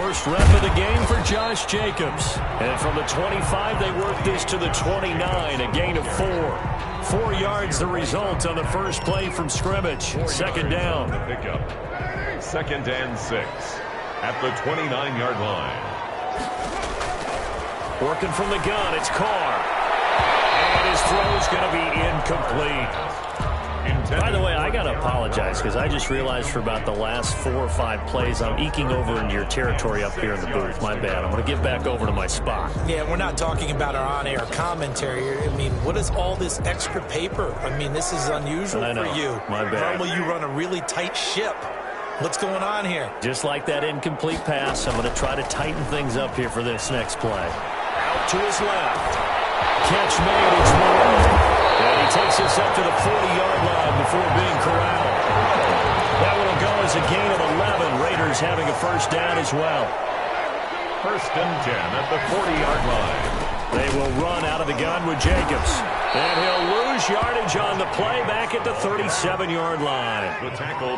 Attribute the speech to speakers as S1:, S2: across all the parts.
S1: First rep of the game for Josh Jacobs. And from the 25, they work this to the 29, a gain of 4. 4 yards the result on the first play from scrimmage. Second down.
S2: Pickup. 2nd and 6 at the 29-yard line.
S1: Working from the gun, it's Carr. And his throw's going to be incomplete. By the way, I got to apologize because I just realized for about the last 4 or 5 plays, I'm eking over into your territory up here in the booth. My bad. I'm going to get back over to my spot.
S3: Yeah, we're not talking about our on-air commentary. I mean, what is all this extra paper? I mean, this is unusual for you.
S1: My bad.
S3: Normally, you run a really tight ship. What's going on here?
S1: Just like that incomplete pass, I'm going to try to tighten things up here for this next play. Out to his left. Catch made. It's Moore. And he takes us up to the 40-yard line before being corralled. That one will go as a gain of 11. Raiders having a first down as well.
S2: 1st and 10 at the 40-yard line.
S1: They will run out of the gun with Jacobs. And he'll lose yardage on the play back at the 37-yard line.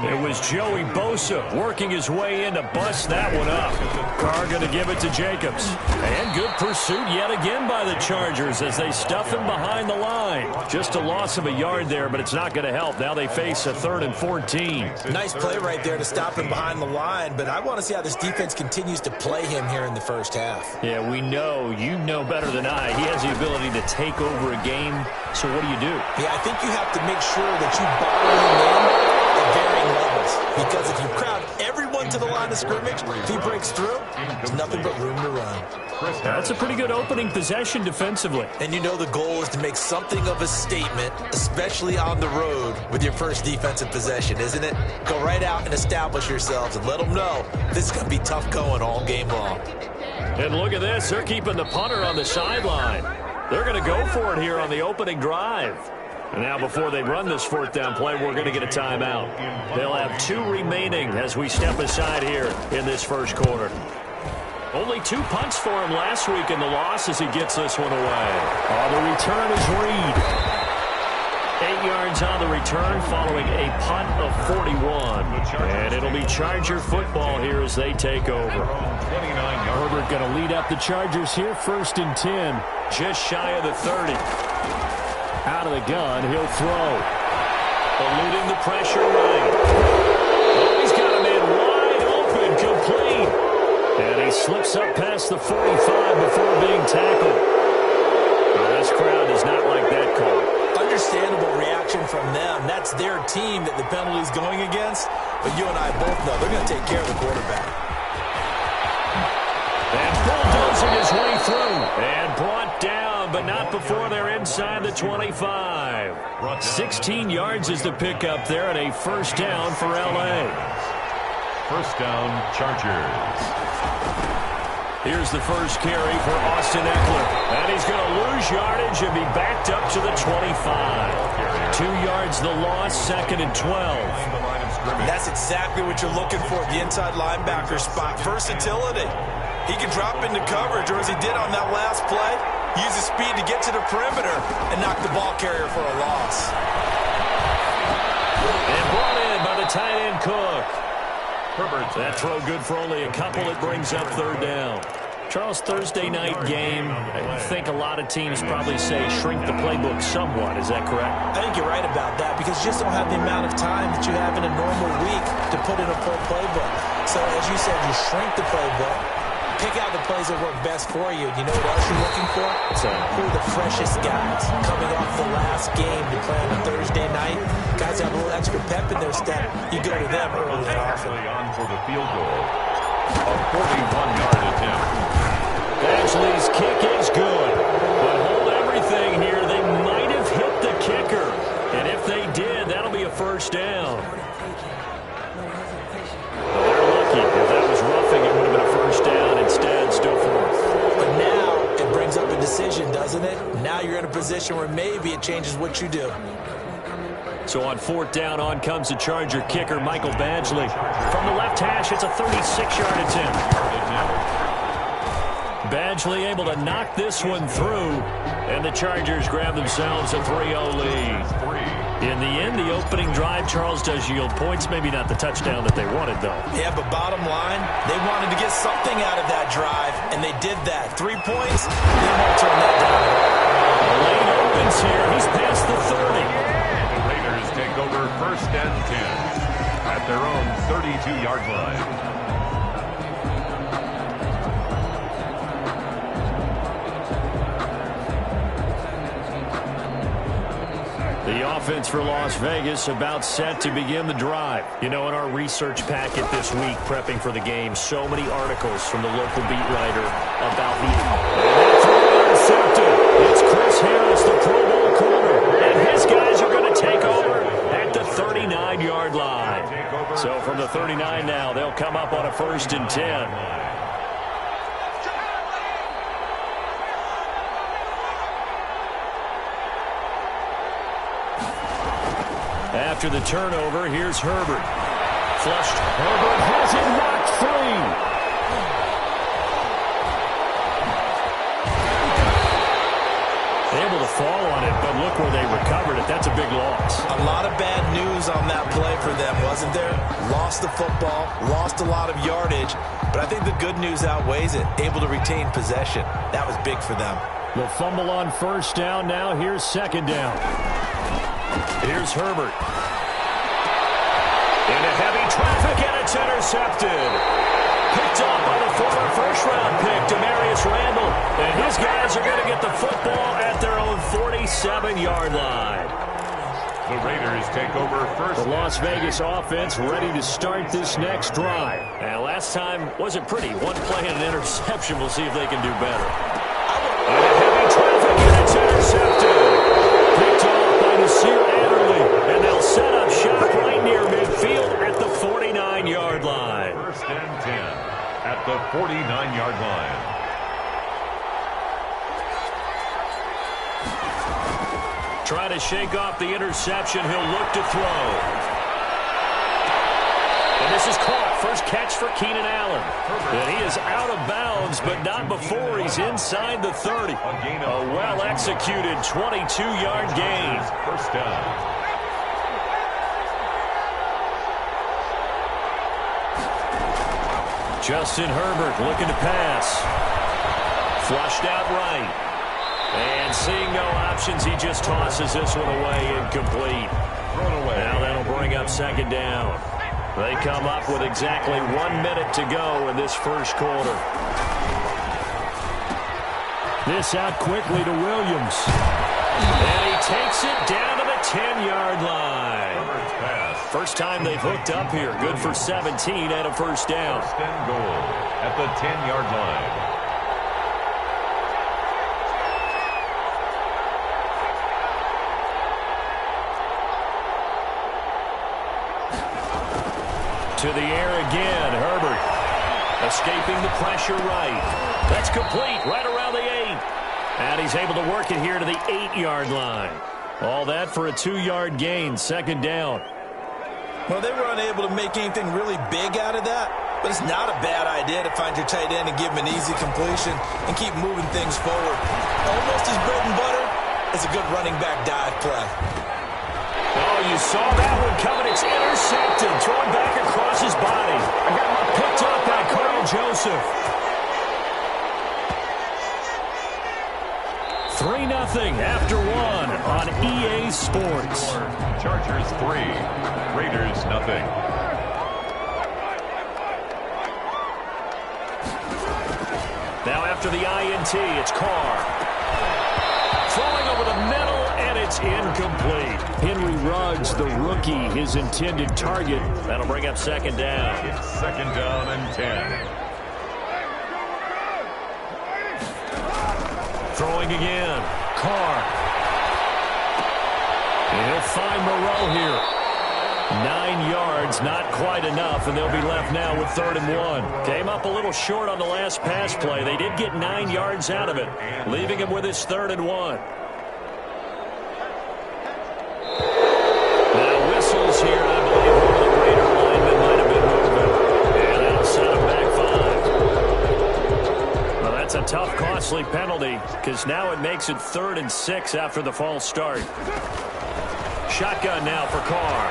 S1: It was Joey Bosa working his way in to bust that one up. Carr going to give it to Jacobs. And good pursuit yet again by the Chargers as they stuff him behind the line. Just a loss of a yard there, but it's not going to help. Now they face a 3rd and 14.
S3: Nice play right there to stop him behind the line, but I want to see how this defense continues to play him here in the first half.
S1: Yeah, we know. You know better than I. He has the ability to take over a game. So what do you do?
S3: Yeah, I think you have to make sure that you bottle him in at varying levels. Because if you crowd everyone to the line of scrimmage, if he breaks through, there's nothing but room to run.
S1: That's a pretty good opening possession defensively.
S3: And you know the goal is to make something of a statement, especially on the road with your first defensive possession, isn't it? Go right out and establish yourselves and let them know this is going to be tough going all game long.
S1: And look at this. They're keeping the punter on the sideline. They're going to go for it here on the opening drive. And now before they run this 4th down play, we're going to get a timeout. They'll have 2 remaining as we step aside here in this first quarter. Only 2 punts for him last week in the loss as he gets this one away. The return is Reed. 8 yards on the return following a punt of 41. And it'll be Charger football here as they take over. Herbert going to lead up the Chargers here, 1st and 10. Just shy of the 30. Out of the gun, he'll throw. Eluding the pressure right. Oh, he's got a man wide open, complete. And he slips up past the 45 before being tackled. Well, this crowd does not like that call.
S3: Understandable reaction from them. That's their team that the penalty's going against. But you and I both know they're going to take care of the quarterback.
S1: And bulldozing his way through. And brought down, but not before they're inside the 25. 16 yards is the pickup there, and a first down for L.A.
S2: First down, Chargers.
S1: Here's the first carry for Austin Eckler. And he's going to lose yardage and be backed up to the 25. 2 yards the loss, 2nd and 12.
S3: That's exactly what you're looking for at the inside linebacker spot. Versatility. He can drop into coverage, or as he did on that last play, use his speed to get to the perimeter and knock the ball carrier for a loss.
S1: And brought in by the tight end Cook. That throw good for only a couple. It brings up 3rd down. Charles, Thursday night game, I think a lot of teams probably say shrink the playbook somewhat. Is that correct?
S3: I think you're right about that because you just don't have the amount of time that you have in a normal week to put in a full playbook. So as you said, you shrink the playbook, pick out the plays that work best for you. You know what else you're looking for? Who are the freshest guys coming off the last game to play on a Thursday night? Guys have a little extra pep in their step. You go to them early and often.
S2: On for the field goal. A 41-yard attempt.
S1: Badgley's kick is good. But hold everything here. They might have hit the kicker. And if they did, that'll be a first down. They're lucky. If that was roughing, it would have been a first down. Instead, still 4th.
S3: But now it brings up a decision, doesn't it? Now you're in a position where maybe it changes what you do.
S1: So on 4th down, on comes the Charger kicker, Michael Badgley. From the left hash, it's a 36-yard attempt. Badgley able to knock this one through, and the Chargers grab themselves a 3-0 lead. In the end, the opening drive, Charles, does yield points. Maybe not the touchdown that they wanted, though.
S3: Yeah, but bottom line, they wanted to get something out of that drive, and they did that. 3 points, they won't turn that down.
S1: Lane opens here. He's past the 30.
S2: The Raiders take over 1st and 10 at their own 32-yard line.
S1: The offense for Las Vegas about set to begin the drive. You know, in our research packet this week, prepping for the game, so many articles from the local beat writer about the... And that intercepted. It's Chris Harris, the Pro Bowl corner, and his guys are going to take over at the 39-yard line. So from the 39 now, they'll come up on a 1st and 10. After the turnover, here's Herbert. Flushed. Herbert has it knocked free. Able to fall on it, but look where they recovered it. That's a big loss.
S3: A lot of bad news on that play for them, wasn't there? Lost the football, lost a lot of yardage, but I think the good news outweighs it. Able to retain possession. That was big for them.
S1: The fumble on 1st down. Now here's 2nd down. Here's Herbert. Into heavy traffic, and it's intercepted. Picked up by the former 1st-round pick, Demarius Randall. And his guys are going to get the football at their own 47-yard line.
S2: The Raiders take over 1st.
S1: The Las Vegas offense ready to start this next drive. And last time wasn't pretty. One play and an interception. We'll see if they can do better. Into heavy traffic, and it's intercepted. Picked off by Nasir Adderley, and they'll set up shop right near midfield at the 49-yard line.
S2: 1st and 10 at the 49-yard line.
S1: Trying to shake off the interception. He'll look to throw. And this is caught. First catch for Keenan Allen. And he is out of bounds, but not before he's inside the 30. A well-executed 22-yard gain.
S2: 1st down.
S1: Justin Herbert looking to pass. Flushed out right. And seeing no options, he just tosses this one away, incomplete.
S2: Thrown away.
S1: Now that'll bring up 2nd down. They come up with exactly 1 minute to go in this 1st quarter. This out quickly to Williams. And he takes it down to the 10-yard line. First time they've hooked up here. Good for 17 and a 1st down.
S2: 1st and goal at the 10-yard line.
S1: To the air again, Herbert. Escaping the pressure right. That's complete, right around the 8. And he's able to work it here to the 8-yard line. All that for a 2-yard gain, 2nd down.
S3: Well, they were unable to make anything really big out of that, but it's not a bad idea to find your tight end and give him an easy completion and keep moving things forward. Almost his bread and butter is a good running back dive play.
S1: Oh, you saw that one coming. It's intercepted. Thrown back across his body. Picked up by Carl Joseph. 3-0 after 1 on EA Sports.
S2: Chargers 3, Raiders 0.
S1: Now after the INT, it's Carr. Throwing over the middle, and it's incomplete. Henry Ruggs, the rookie, his intended target. That'll bring up 2nd down.
S2: It's 2nd down and 10.
S1: Throwing again. Carr. And he'll find Moreau here. 9 yards, not quite enough, and they'll be left now with 3rd and 1. Came up a little short on the last pass play. They did get 9 yards out of it, leaving him with his 3rd and 1. Now whistles here, I believe one of the Raider linemen might have been moving. And that'll set him back 5. Well, that's a tough costly penalty because now it makes it 3rd and 6 after the false start. Shotgun now for Carr.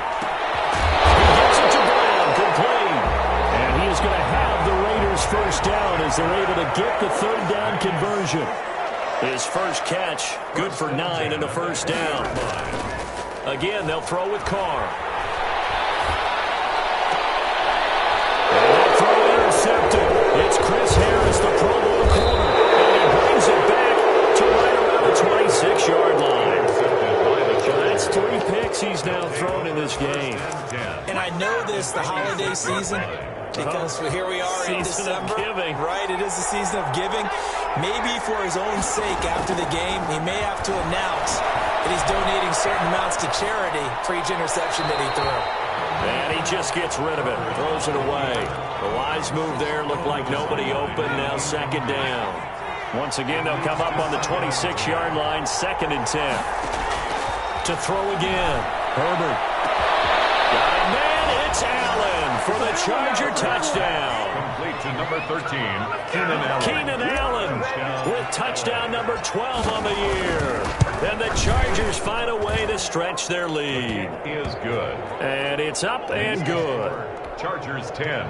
S1: He gets it to Brown, complete. And he is going to have the Raiders first down as they're able to get the 3rd down conversion. His first catch, good for 9 and a first down. Again, they'll throw with Carr. And that throw intercepted. It's Chris Harris, the Pro Bowl corner. And he brings it back to right around the 26-yard line. That's 3 picks he's now thrown in this game.
S3: And I know this, the holiday season, because here we are in December.
S1: Season of giving.
S3: Right, it is the season of giving. Maybe for his own sake after the game, he may have to announce that he's donating certain amounts to charity for each interception that he threw.
S1: And he just gets rid of it, throws it away. The wise move there, looked like nobody open, now 2nd down. Once again, they'll come up on the 26-yard line, 2nd and 10. To throw again, Herbert. Got a man, it's Allen for the Charger touchdown.
S2: Complete to number 13, Keenan Allen.
S1: Keenan Allen with touchdown number 12 on the year. And the Chargers find a way to stretch their lead.
S2: Is good.
S1: And it's up and good.
S2: Chargers 10,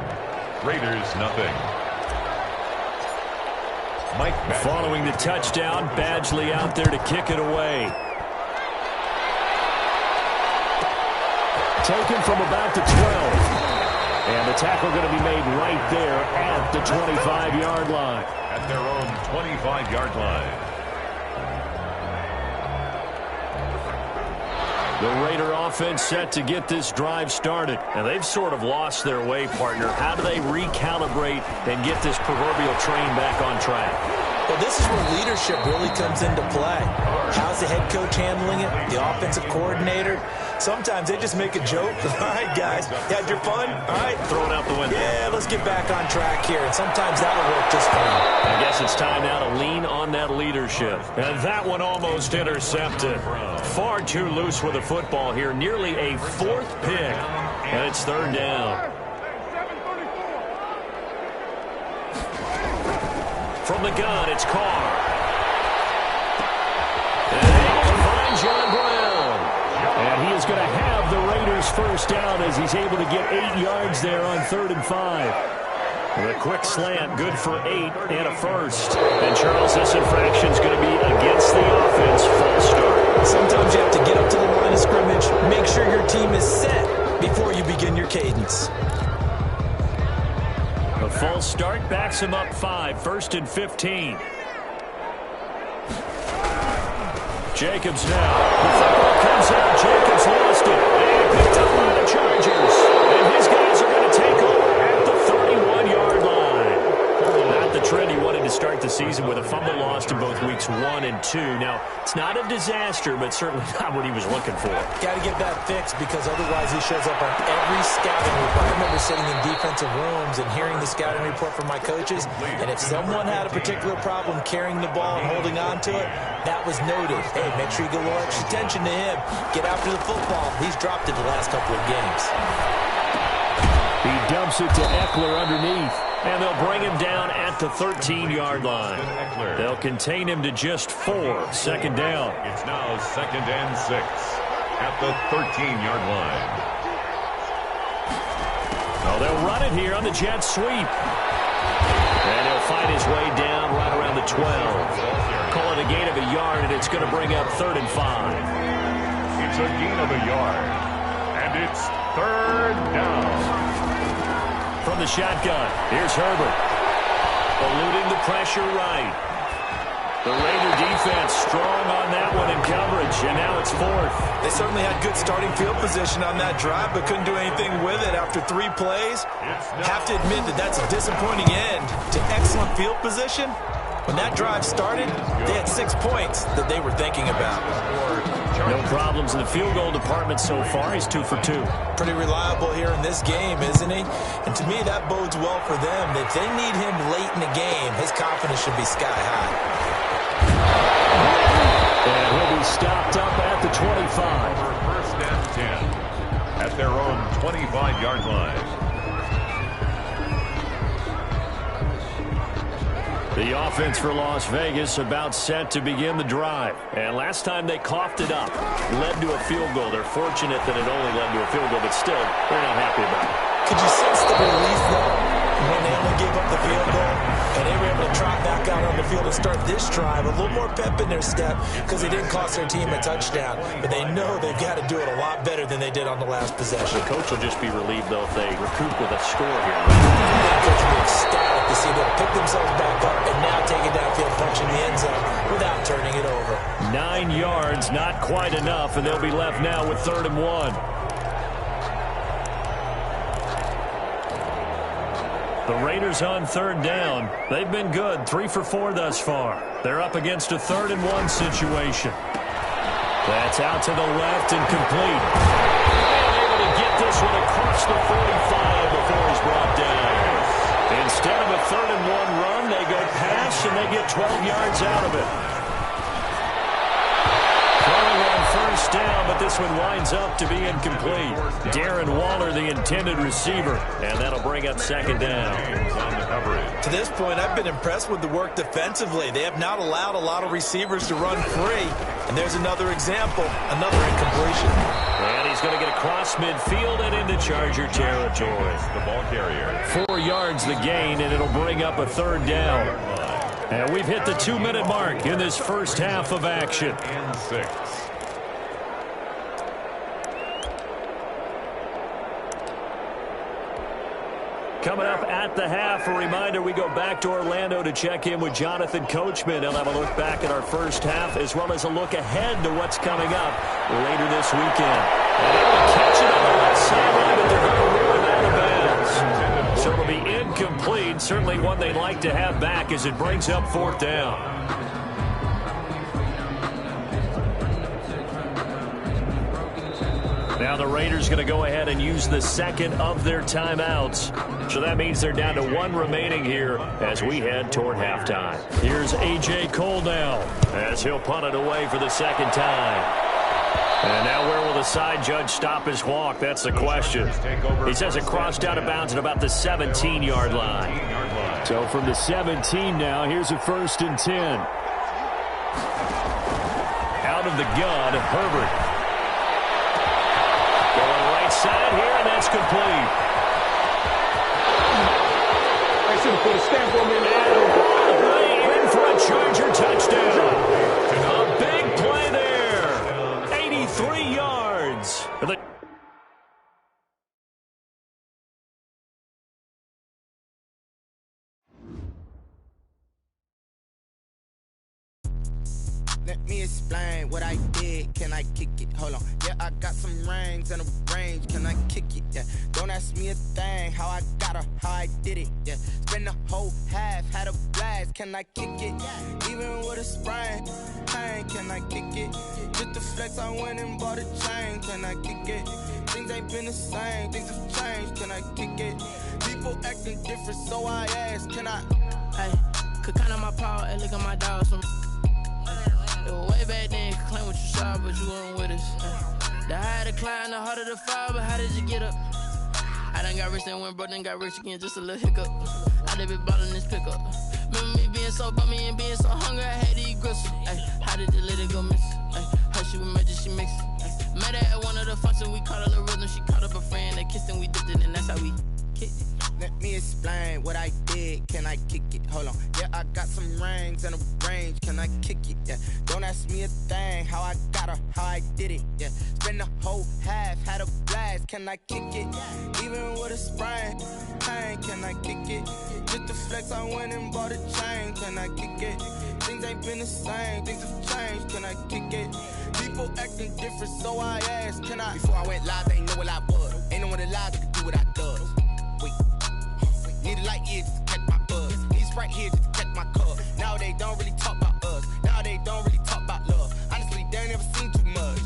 S2: Raiders nothing. Mike Badgley.
S1: Following the touchdown, Badgley out there to kick it away. Taken from about the 12. And the tackle going to be made right there at the 25-yard line.
S2: At their own 25-yard line.
S1: The Raider offense set to get this drive started. And they've sort of lost their way, partner. How do they recalibrate and get this proverbial train back on track?
S3: Well, this is where leadership really comes into play. How's the head coach handling it? The offensive coordinator? Sometimes they just make a joke. All right, guys, you had your fun? All right.
S1: Throw it out the window.
S3: Yeah, let's get back on track here. And sometimes that'll work just fine.
S1: I guess it's time now to lean on that leadership. And that one almost intercepted. Far too loose with the football here. Nearly a 4th pick. And it's 3rd down. From the gun, it's Carr. And able to find John Brown. And he is going to have the Raiders first down as he's able to get 8 yards there on 3rd and 5. The quick slant, good for 8 and a first. And Charles, this infraction is going to be against the offense. False start.
S3: Sometimes you have to get up to the line of scrimmage, make sure your team is set before you begin your cadence.
S1: A false start backs him up 5, 1st and 15. Jacobs now. The football comes out. Jacobs lost it. And picked up by the Chargers. And his guys are going to take over at the 31-yard line. Not the trend he wanted to start the season with a fumble lost in both weeks 1 and 2. Now, it's not a disaster, but certainly not what he was looking for.
S3: Got to get that fixed because otherwise he shows up on every scouting report. I remember sitting in defensive rooms and hearing the scouting report from my coaches, and if someone had a particular problem carrying the ball and holding on to it, that was noted. Hey, make sure you give a little extra attention to him. Get after the football. He's dropped it the last couple of games.
S1: He dumps it to Eckler underneath, and they'll bring him down at the 13-yard line. They'll contain him to just 4, 2nd down.
S2: It's now 2nd and 6 at the 13-yard line.
S1: Oh, they'll run it here on the jet sweep. And he'll find his way down right around the 12. Call it a gain of a yard, and it's going to bring up 3rd and 5.
S2: It's a gain of a yard, and it's 3rd down.
S1: From the shotgun, here's Herbert. Eluding the pressure right. The Raider defense strong on that one in coverage, and now it's 4th.
S3: They certainly had good starting field position on that drive, but couldn't do anything with it after 3 plays. Have to admit that that's a disappointing end to excellent field position. When that drive started, they had 6 points that they were thinking about.
S1: No problems in the field goal department so far. He's 2 for 2.
S3: Pretty reliable here in this game, isn't he? And to me, that bodes well for them. If they need him late in the game, his confidence should be sky high.
S1: And he'll be stopped up at the 25.
S2: 1st and 10 at their own 25-yard line.
S1: The offense for Las Vegas about set to begin the drive. And last time they coughed it up, led to a field goal. They're fortunate that it only led to a field goal, but still, they're not happy about it.
S3: Could you sense the relief, though, when they only gave up the field goal and they were able to trot back out on the field and start this drive? A little more pep in their step because they didn't cost their team a touchdown. But they know they've got to do it a lot better than they did on the last possession.
S1: The coach will just be relieved, though, if they recoup with a score here.
S3: The coach will be ecstatic to see them pick themselves back up and now take it downfield, punching the end zone without turning it over.
S1: 9 yards, not quite enough, and they'll be left now with 3rd and 1. The Raiders on 3rd down. They've been good, 3 for 4 thus far. They're up against a 3rd and 1 situation. That's out to the left and complete. And able to get this one across the 45 before he's brought down. Instead of a 3rd and 1 run, they go pass and they get 12 yards out of it. Throwing on 1st down, but this one winds up to be incomplete. Darren Waller, the intended receiver, and that'll bring up 2nd down.
S3: To this point, I've been impressed with the work defensively. They have not allowed a lot of receivers to run free. And there's another example, another incompletion.
S1: And he's going to get across midfield and into Charger territory.
S2: The ball carrier.
S1: 4 yards the gain, and it'll bring up a 3rd down. And we've hit the 2-minute mark in this first half of action.
S2: And 6.
S1: Coming up at the half, a reminder, we go back to Orlando to check in with Jonathan Coachman. He'll have a look back at our first half as well as a look ahead to what's coming up later this weekend. And able to catch it on the left sideline, but they're going to rule it out of bounds. So it'll be incomplete. Certainly one they'd like to have back as it brings up 4th down. Now the Raiders going to go ahead and use the 2nd of their timeouts. So that means they're down to 1 remaining here as we head toward halftime. Here's A.J. Cole now as he'll punt it away for the 2nd time. And now where will the side judge stop his walk? That's the question. He says it crossed out of bounds at about the 17-yard line. So from the 17 now, here's a 1st and 10. Out of the gun, Herbert. Side here, and that's complete.
S4: I should have put a stamp on me.
S1: In for a Charger touchdown. A big play there. 83 yards.
S5: Let me explain what I did. Can I kick it? Hold on. Yeah, I got some rings and a range. Can I kick it? Yeah. Don't ask me a thing. How I got her, how I did it. Yeah. Spend the whole half, had a blast. Can I kick it? Even with a sprain. Pain, can I kick it? Just the flex, I went and bought a chain. Can I kick it? Things ain't been the same. Things have changed. Can I kick it? People acting different, so I ask. Can I?
S6: Hey, could count on my power and look at my dogs from. Way back then, you could claim what you saw, but you weren't with us. The higher the climb, the harder the fall, but how did you get up? I done got rich, then went broke, then got rich again, just a little hiccup. I done been ballin' this pickup. Remember me being so bummy and being so hungry, I had to eat gristle. Ay, how did the lady go miss? How she was magic, she mixed it. Met her at one of the functions, we caught a little rhythm, she caught up a friend, they kissed and we dipped it, and that's how we kicked it.
S5: Let me explain what I did. Can I kick it? Hold on. Yeah, I got some rings and a range. Can I kick it? Yeah. Don't ask me a thing. How I got her, how I did it. Yeah. Spend the whole half, had a blast. Can I kick it? Even with a sprain. Pain, can I kick it? Just the flex, I went and bought a chain. Can I kick it? Things ain't been the same. Things have changed. Can I kick it? People acting different, so I asked. Can I? Before I went live, they ain't know what I was. Ain't no one alive that could do what I does. Wait. Need a light year just to catch my buzz. Need Sprite here just to catch my cup. Now they don't really talk about us. Now they don't really talk about love. Honestly, they ain't never seen too much.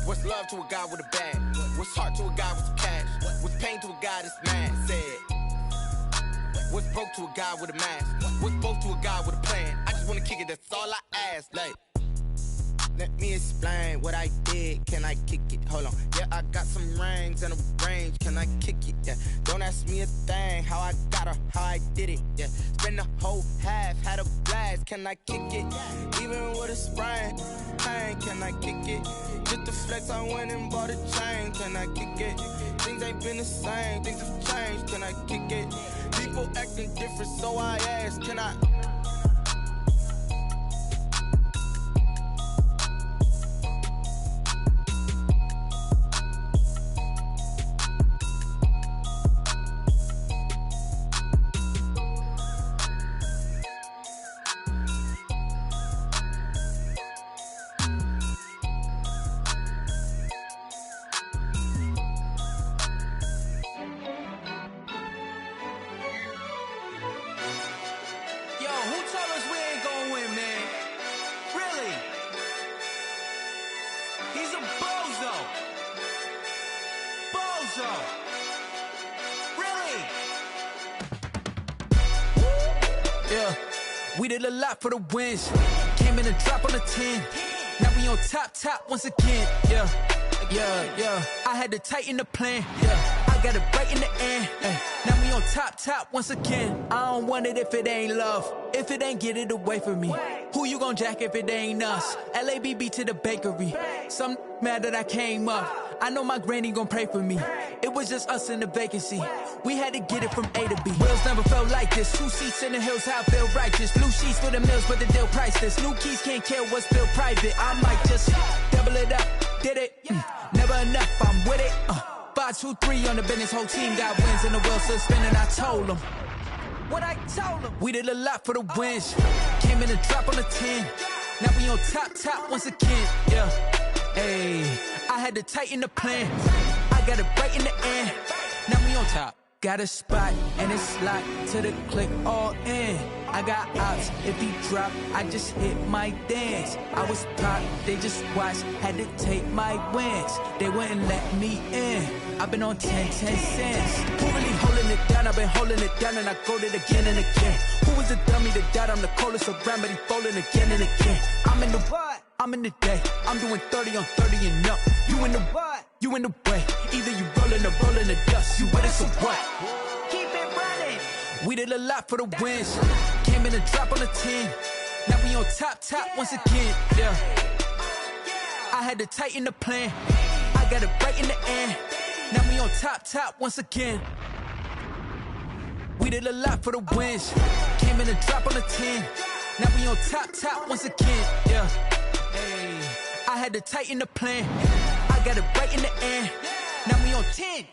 S5: What's love to a guy with a bag? What's heart to a guy with some cash? What's pain to a guy that's mad? Said. What's broke to a guy with a mask? What's both to a guy with a plan? I just wanna kick it, that's all I ask. Like, Let me explain what I did. Can I kick it? Hold on. Yeah, I got some rings and a range. Can I kick it? Yeah. Don't ask me a thing. How I got her, how I did it. Yeah. Spend the whole half, had a blast. Can I kick it? Even with a sprain, pain. Can I kick it? Just the flex, I went and bought a chain. Can I kick it? Things ain't been the same. Things have changed. Can I kick it? People acting different, so I ask. Can I?
S7: We did a lot for the wins. Came in and drop on the 10. Now we on top once again. Yeah. I had to tighten the plan. Yeah. I got it right in the end. Now we on top once again. I don't want it if it ain't love. If it ain't, get it away from me. Who you gon' jack if it ain't us? LABB to the bakery. Some mad that I came up. I know my granny gon' pray for me. It was just us in the vacancy. We had to get it from A to B. Wheels never felt like this. 2 seats in the hills, how I feel righteous. Blue sheets for the mills, but the deal priceless. New keys can't care what's still private. I might just double it up. Did it? Never enough, I'm with it. 5, 2, 3 on the business. Whole team got wins and the wheels still spinning. I told them what I told them. We did a lot for the wins. Came in and drop on the 10. Now we on top once again. Yeah. Hey, I had to tighten the plan. I got it right in the end. Now we on top. Got a spot and it's locked to the click all in. I got ops, if he drop, I just hit my dance. I was top, they just watched, had to take my wins. They wouldn't let me in. I've been on 10 cents. Who really holding it down? I've been holding it down and I go it again and again. Who was the dummy that died? I'm the coldest around, but he falling again and again. I'm in the what? I'm in the day. I'm doing 30 on 30 and up. You in the what? You in the way. Either you rolling or rolling the dust. You with us or what? Keep it running. We did a lot for the wins. Came in and drop on the 10. Now we on top once again. Yeah. I had to tighten the plan. I got it right in the end. Now we on top once again. We did a lot for the wins. Came in and drop on the 10. Now we on top once again. Yeah. Hey, I had to tighten the plan. I got it right in the end. Now we on 10.